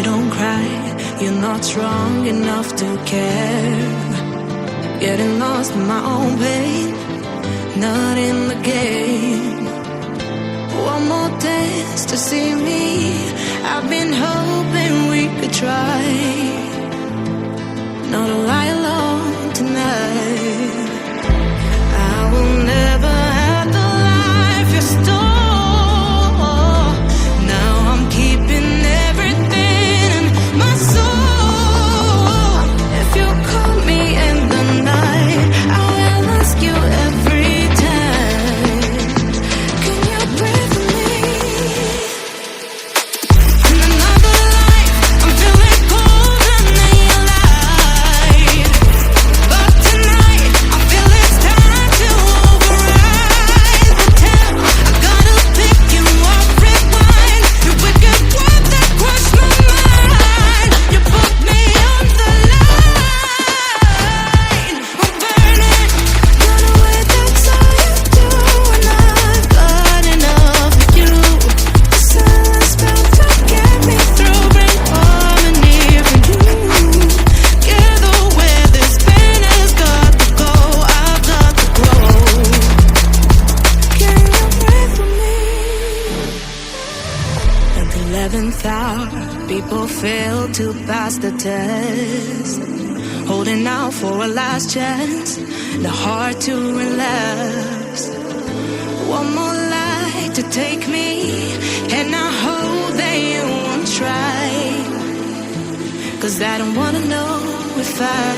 you don't cry, you're not strong enough to care. Getting lost in my own pain, not in the game. One more dance to see me, I've been hoping we could try. Not a lie alone tonight. I will never have the life you stole. Now I'm keeping everything in my soul. If you call me in the night, I will ask you every time, can you pray for me? In another life, I'm feeling colder than your light. But tonight, I feel it's time to override the tap. I gotta pick you up, rewind. Your wicked words that crush my mind. You put me on the line. I'm burning, run away, that's all you do. And I've got enough of you. The silence spell to get me through, bring harmony for you. Together where this pain has got to go, I've got to grow. Can you pray for me? At the 11th hour, people fail to pass the test. Holding out for a last chance, the heart to relapse. One more light to take me, and I hope they won't try. 'Cause I don't wanna know if I